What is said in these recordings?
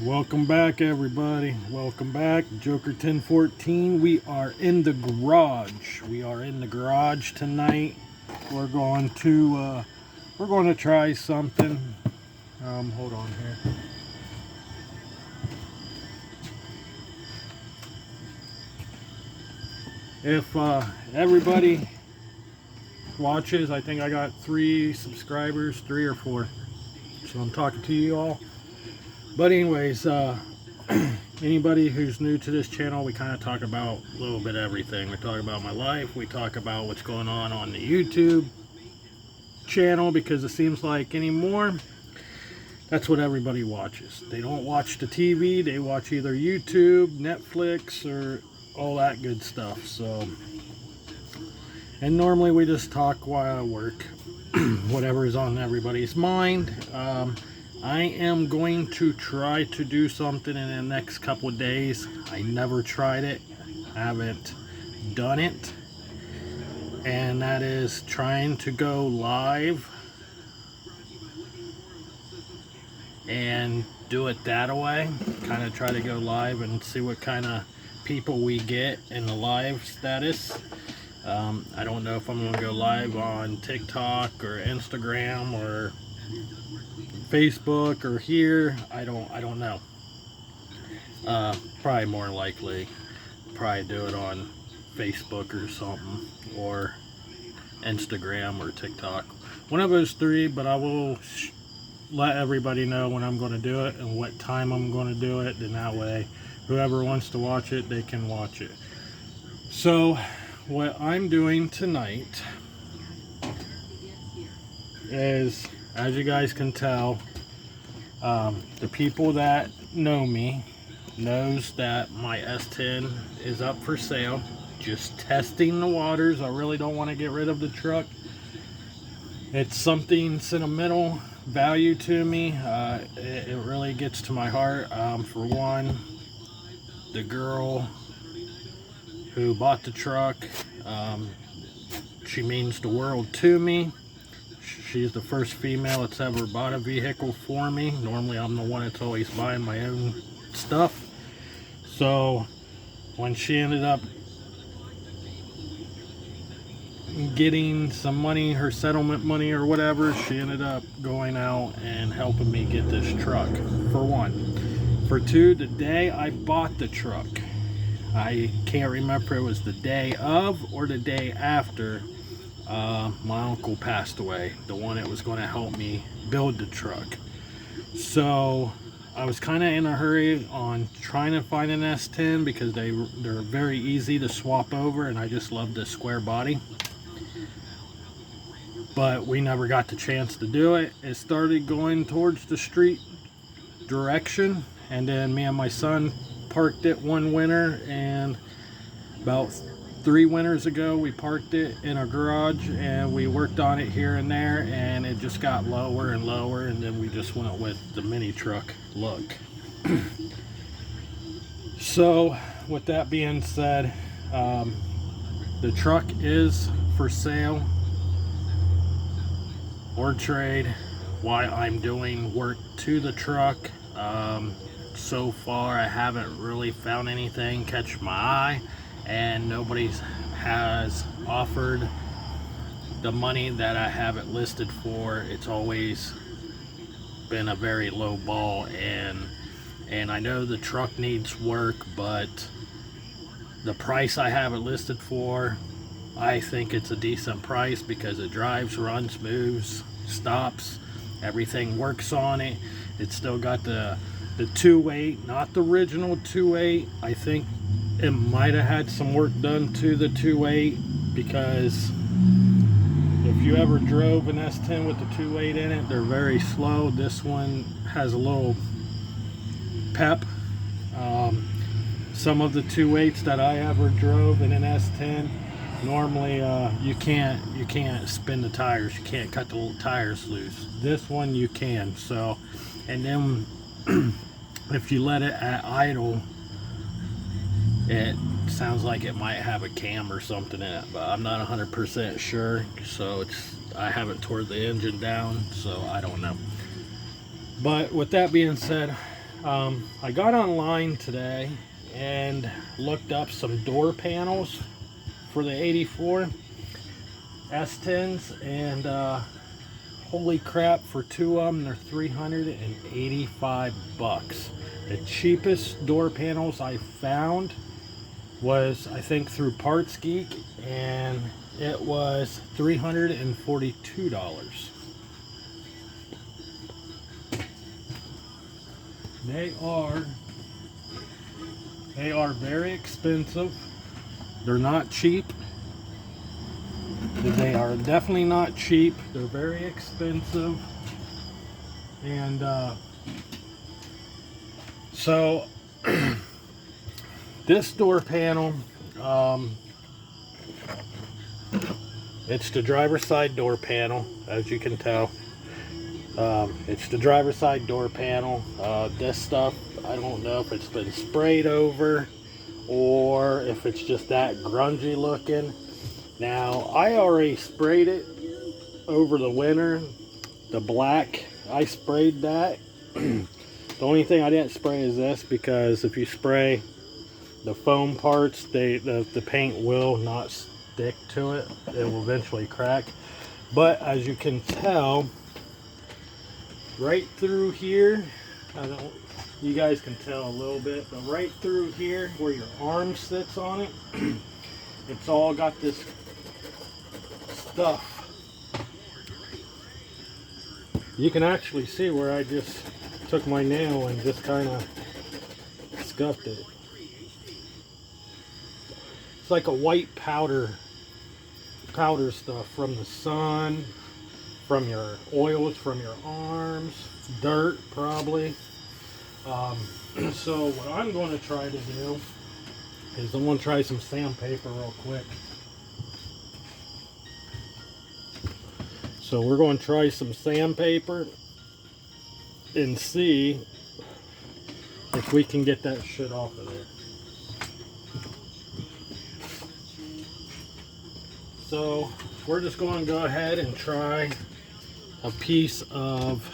Welcome back, everybody. Welcome back, Joker 1014. We are in the garage. We are in the garage tonight. We're going to try something. Hold on here. If everybody watches, I think I got 3 subscribers, 3 or 4. So I'm talking to you all. But anyways, anybody who's new to this channel, we kind of talk about a little bit of everything. We talk about my life. We talk about what's going on the YouTube channel, because it seems like anymore, that's what everybody watches. They don't watch the TV. They watch either YouTube, Netflix, or all that good stuff. So, and normally we just talk while I work, whatever is on everybody's mind. I am going to try to do something in the next couple of days. I never tried it, haven't done it, and that is trying to go live and do it that way. Kind of try to go live and see what kind of people we get in the live status. I don't know if I'm going to go live on TikTok or Instagram or Facebook or here. I don't know. Probably more likely probably do it on Facebook or something, or Instagram or TikTok, one of those 3. But I will let everybody know when I'm going to do it and what time I'm going to do it, and that way whoever wants to watch it, they can watch it. So what I'm doing tonight is, as you guys can tell, the people that know me knows that my S10 is up for sale. Just testing the waters. I really don't want to get rid of the truck. It's something sentimental value to me. It really gets to my heart. For one, the girl who bought the truck, she means the world to me. She's the first female that's ever bought a vehicle for me. Normally I'm the one that's always buying my own stuff. So when she ended up getting some money, her settlement money or whatever, she ended up going out and helping me get this truck, for one. For 2, the day I bought the truck, I can't remember if it was the day of or the day after, my uncle passed away, the one that was going to help me build the truck. So I was kind of in a hurry on trying to find an S10 because they're very easy to swap over, and I just love the square body. But we never got the chance to do it. It started going towards the street direction, and then me and my son parked it one winter, and about 3 winters ago we parked it in our garage, and we worked on it here and there, and it just got lower and lower, and then we just went with the mini truck look. So with that being said, the truck is for sale or trade. Why I'm doing work to the truck, so far I haven't really found anything catch my eye, and nobody has offered the money that I have it listed for. It's always been a very low ball, and I know the truck needs work, but the price I have it listed for, I think it's a decent price because it drives, runs, moves, stops, everything works on it. It's still got the 2.8, not the original 2.8. I think it might have had some work done to the 2.8, because if you ever drove an S10 with the 2.8 in it, they're very slow. This one has a little pep. Some of the 2.8s that I ever drove in an S10, normally you can't spin the tires, you can't cut the little tires loose. This one you can. So, and then if you let it at idle, it sounds like it might have a cam or something in it, but I'm not 100% sure. So I haven't tore the engine down, so I don't know. But with that being said, I got online today and looked up some door panels for the 84 S10s, and holy crap, for two of them they're 385 bucks. The cheapest door panels I found was, I think, through Parts Geek, and it was $342. They are very expensive. They're not cheap. They are definitely not cheap. They're very expensive. And so this door panel, it's the driver's side door panel, as you can tell. It's the driver's side door panel. This stuff, I don't know if it's been sprayed over or if it's just that grungy looking. Now, I already sprayed it over the winter. The black, I sprayed that. The only thing I didn't spray is this, because if you spray the foam parts, the paint will not stick to it. It will eventually crack. But as you can tell, right through here, you guys can tell a little bit, but right through here where your arm sits on it, it's all got this stuff. You can actually see where I just took my nail and just kind of scuffed it. It's like a white powder stuff from the sun, from your oils, from your arms, dirt probably. So what I'm going to try to do is I'm going to try some sandpaper real quick. So we're going to try some sandpaper and see if we can get that shit off of there. So we're just going to go ahead and try a piece of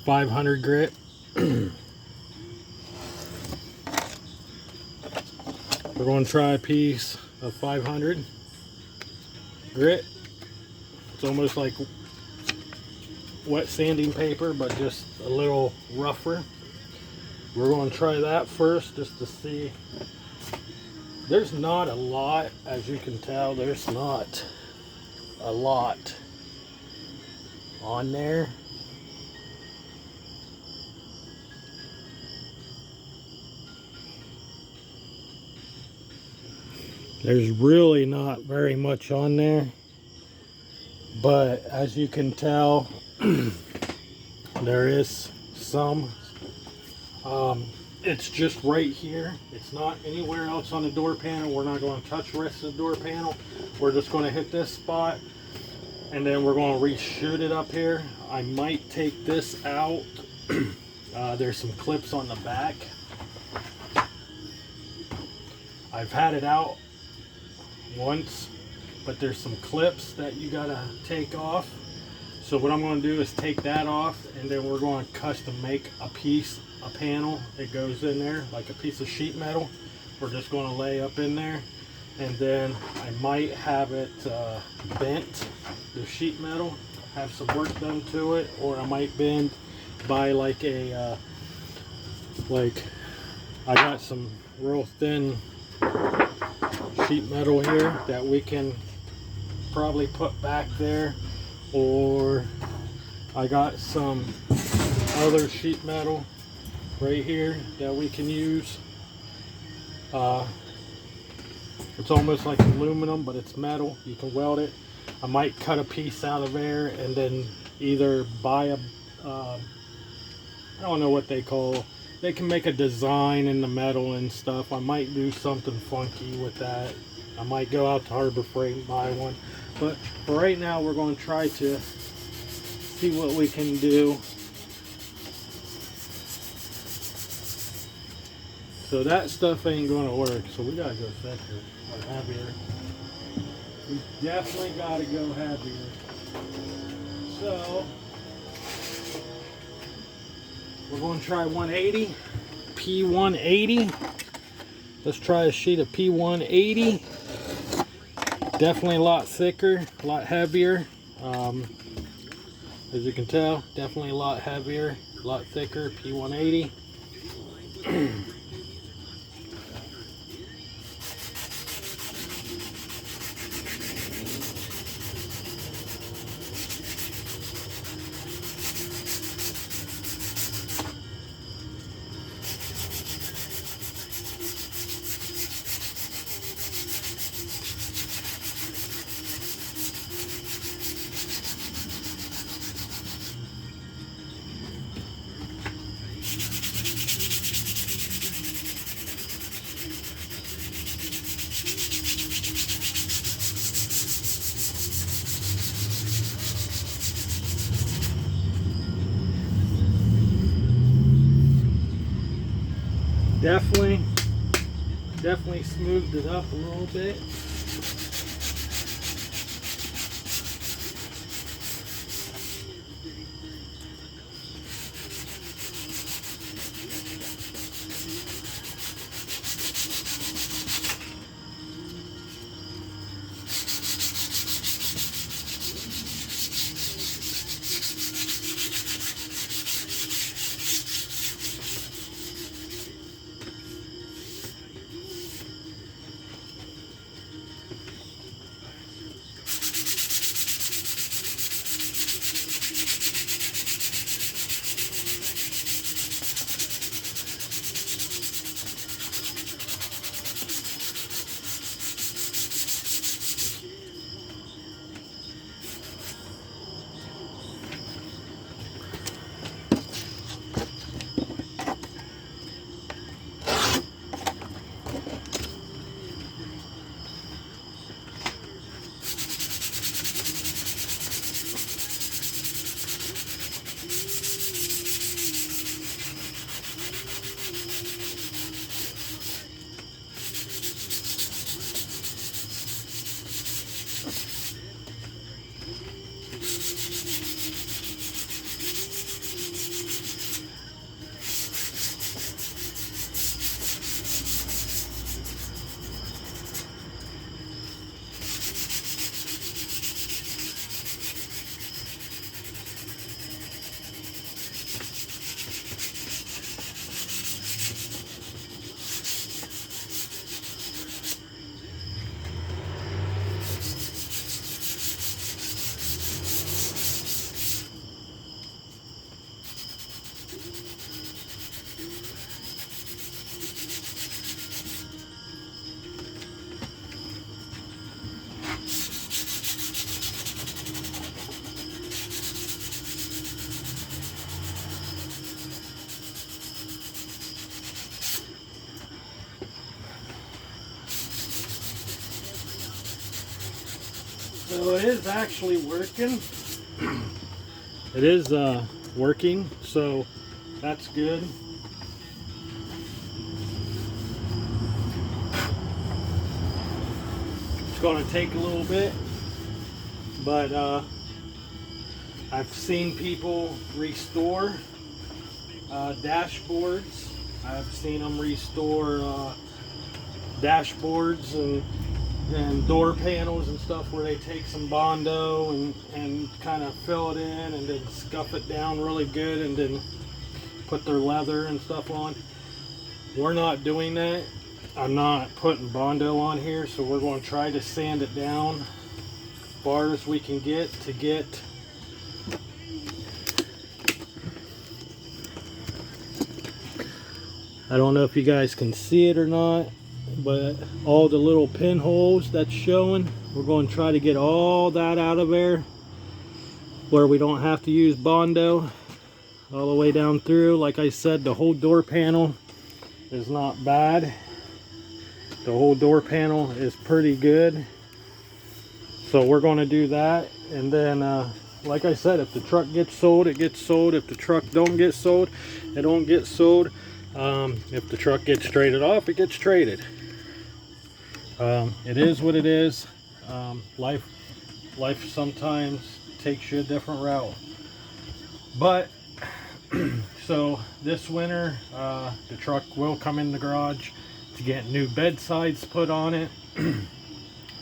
500 grit. We're going to try a piece of 500 grit. It's almost like wet sanding paper, but just a little rougher. We're going to try that first just to see. There's not a lot, as you can tell, there's not a lot on there. There's really not very much on there, but as you can tell, there is some. It's just right here. It's not anywhere else on the door panel. We're not going to touch the rest of the door panel. We're just going to hit this spot, and then we're going to reshoot it up here. I might take this out. There's some clips on the back. I've had it out once, but there's some clips that you gotta take off. So what I'm going to do is take that off, and then we're going to custom make a panel that goes in there, like a piece of sheet metal. We're just going to lay up in there, and then I might have it bent, the sheet metal, have some work done to it, or I might bend by like a like, I got some real thin sheet metal here that we can probably put back there, or I got some other sheet metal right here that we can use. It's almost like aluminum, but it's metal. You can weld it. I might cut a piece out of there and then either buy a I don't know what they call, they can make a design in the metal and stuff. I might do something funky with that. I might go out to Harbor Freight and buy one. But for right now, we're going to try to see what we can do. So that stuff ain't going to work. So we got to go thicker or heavier. We definitely got to go heavier. So We're going to try 180, P180. Let's try a sheet of P180. Definitely a lot thicker, a lot heavier. As you can tell, definitely a lot heavier, a lot thicker, P180. Definitely smoothed it up a little bit. So it is actually working. It is working, so that's good. It's going to take a little bit, but I've seen people restore dashboards. I've seen them restore dashboards and door panels and stuff where they take some Bondo and kind of fill it in and then scuff it down really good and then put their leather and stuff on. We're not doing that. I'm not putting Bondo on here, so we're going to try to sand it down as far as we can get to get I don't know if you guys can see it or not, but all the little pinholes that's showing, we're going to try to get all that out of there where we don't have to use Bondo all the way down through. Like I said, the whole door panel is not bad. The whole door panel is pretty good. So we're going to do that, and then like I said, if the truck gets sold, it gets sold. If the truck don't get sold, it don't get sold. If the truck gets traded off, it gets traded. It is what it is. Life sometimes takes you a different route. But So this winter, the truck will come in the garage to get new bed sides put on it,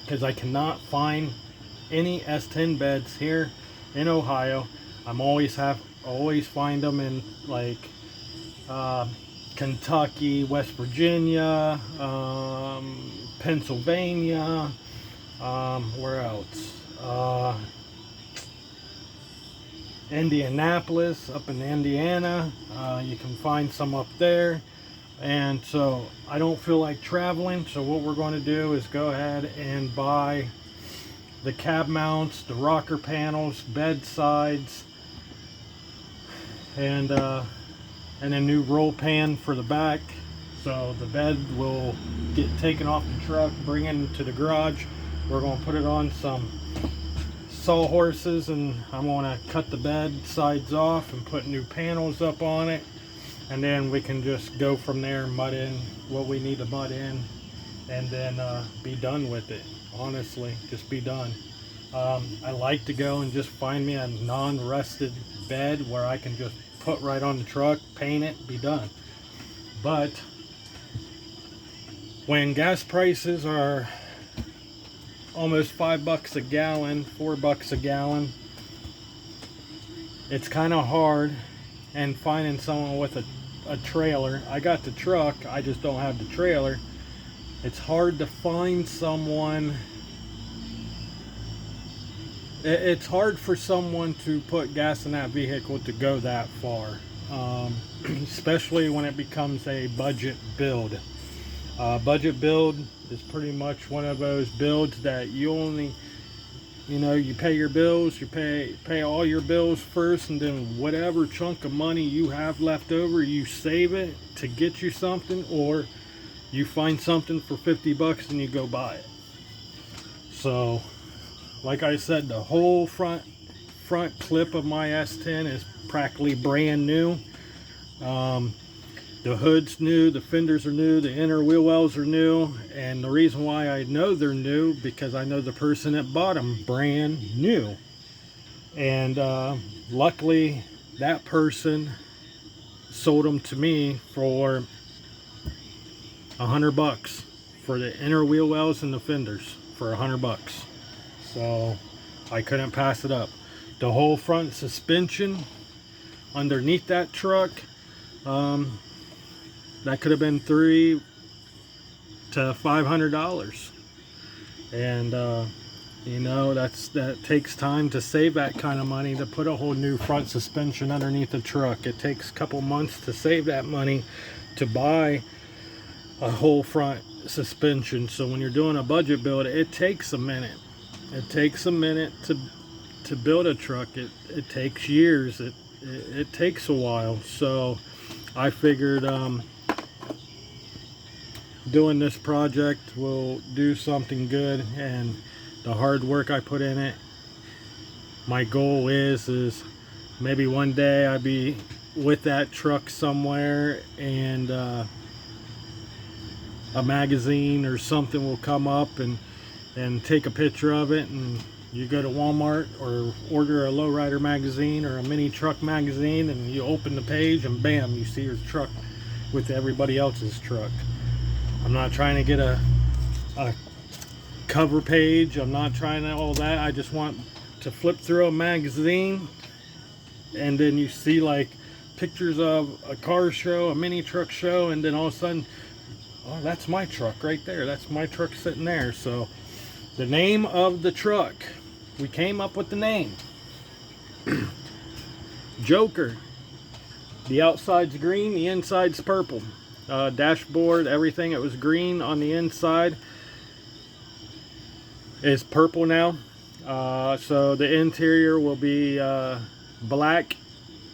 because I cannot find any S10 beds here in Ohio. I'm always find them in like Kentucky, West Virginia, Pennsylvania, where else? Indianapolis, up in Indiana. You can find some up there. And so I don't feel like traveling, so what we're going to do is go ahead and buy the cab mounts, the rocker panels, bed sides, and a new roll pan for the back. So the bed will get taken off the truck, bring it into the garage. We're going to put it on some sawhorses, and I'm going to cut the bed sides off and put new panels up on it. And then we can just go from there, mud in what we need to mud in, and then be done with it. Honestly, just be done. I like to go and just find me a non-rusted bed where I can just put right on the truck, paint it, be done. But when gas prices are almost $5 a gallon, $4 a gallon, it's kind of hard. And finding someone with a trailer. I got the truck, I just don't have the trailer. It's hard to find someone. It's hard for someone to put gas in that vehicle to go that far, especially when it becomes a budget build. Budget build is pretty much one of those builds that you only, you pay your bills, you pay all your bills first, and then whatever chunk of money you have left over, you save it to get you something, or you find something for 50 bucks and you go buy it. So, like I said, the whole front clip of my S10 is practically brand new. The hood's new, the fenders are new, the inner wheel wells are new, and the reason why I know they're new, because I know the person that bought them brand new. And luckily that person sold them to me for $100 for the inner wheel wells and the fenders, for $100. So I couldn't pass it up. The whole front suspension underneath that truck, that could have been $300 to $500, and that takes time to save that kind of money to put a whole new front suspension underneath the truck. It takes a couple months to save that money to buy a whole front suspension. So when you're doing a budget build, it takes a minute. It takes a minute to build a truck. It takes years. It takes a while. So I figured doing this project will do something good, and the hard work I put in it, my goal is maybe one day I'll be with that truck somewhere, and a magazine or something will come up and take a picture of it, and you go to Walmart or order a lowrider magazine or a mini truck magazine, and you open the page and bam, you see your truck with everybody else's truck. I'm not trying to get a cover page. I'm not trying to all that. I just want to flip through a magazine, and then you see like pictures of a car show, a mini truck show, and then all of a sudden, oh, that's my truck right there. That's my truck sitting there. So the name of the truck, we came up with the name. Joker. The outside's green, the inside's purple. Dashboard, everything, it was green on the inside, is purple now. So the interior will be black,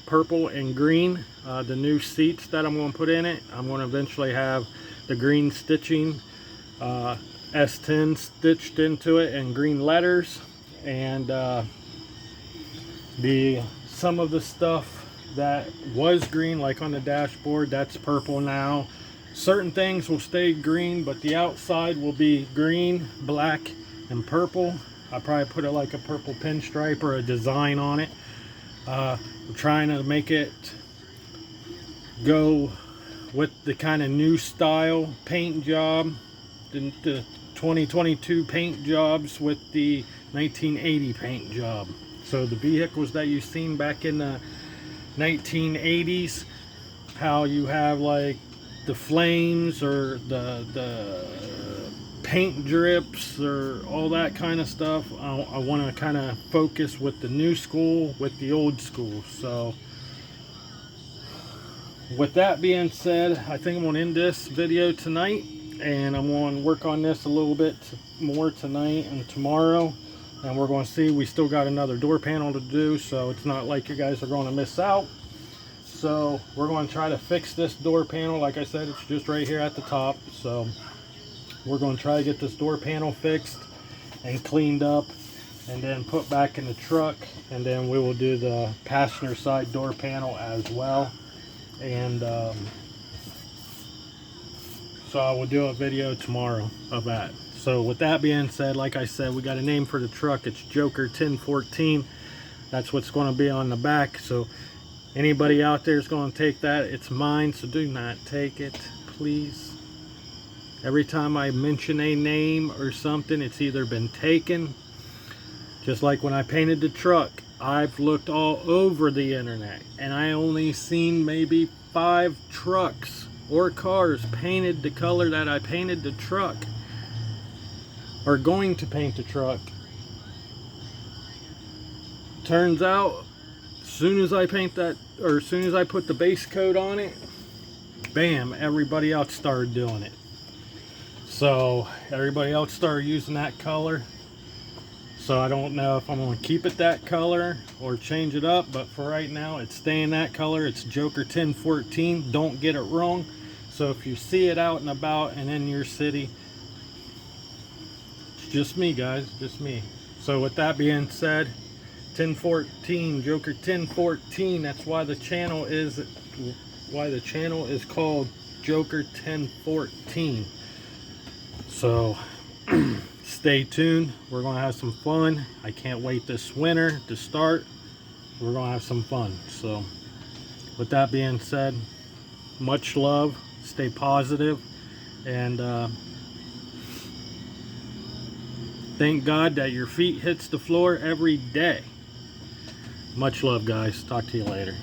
purple, and green. The new seats that I'm going to put in it, I'm going to eventually have the green stitching, S10 stitched into it, and green letters. And some of the stuff that was green, like on the dashboard, that's purple now. Certain things will stay green, but the outside will be green, black, and purple. I probably put it like a purple pinstripe or a design on it. We're trying to make it go with the kind of new style paint job, the 2022 paint jobs with the 1980 paint job. So the vehicles that you've seen back in the 1980s, how you have like the flames or the paint drips or all that kind of stuff, I want to kind of focus with the new school with the old school. So with that being said, I think I'm going to end this video tonight, and I'm going to work on this a little bit more tonight and tomorrow, and we're going to see. We still got another door panel to do, so it's not like you guys are going to miss out. So we're going to try to fix this door panel. Like I said, it's just right here at the top, so we're going to try to get this door panel fixed and cleaned up and then put back in the truck, and then we will do the passenger side door panel as well. And so I will do a video tomorrow of that. So with that being said, like I said, we got a name for the truck. It's Joker 1014. That's what's going to be on the back. So anybody out there is going to take that, it's mine, so do not take it, please. Every time I mention a name or something, it's either been taken. Just like when I painted the truck, I've looked all over the internet and I only seen maybe 5 trucks or cars painted the color that I painted the truck, or going to paint the truck. Turns out, as soon as I paint that, or as soon as I put the base coat on it, bam, everybody else started doing it. So everybody else started using that color. So I don't know if I'm going to keep it that color or change it up, but for right now it's staying that color. It's Joker 1014. Don't get it wrong. So if you see it out and about and in your city, it's just me, guys, just me. So with that being said, 1014, Joker 1014. That's why the channel is called Joker 1014. So stay tuned. We're going to have some fun. I can't wait this winter to start. We're going to have some fun. So with that being said, much love. Stay positive. And thank God that your feet hits the floor every day. Much love, guys. Talk to you later.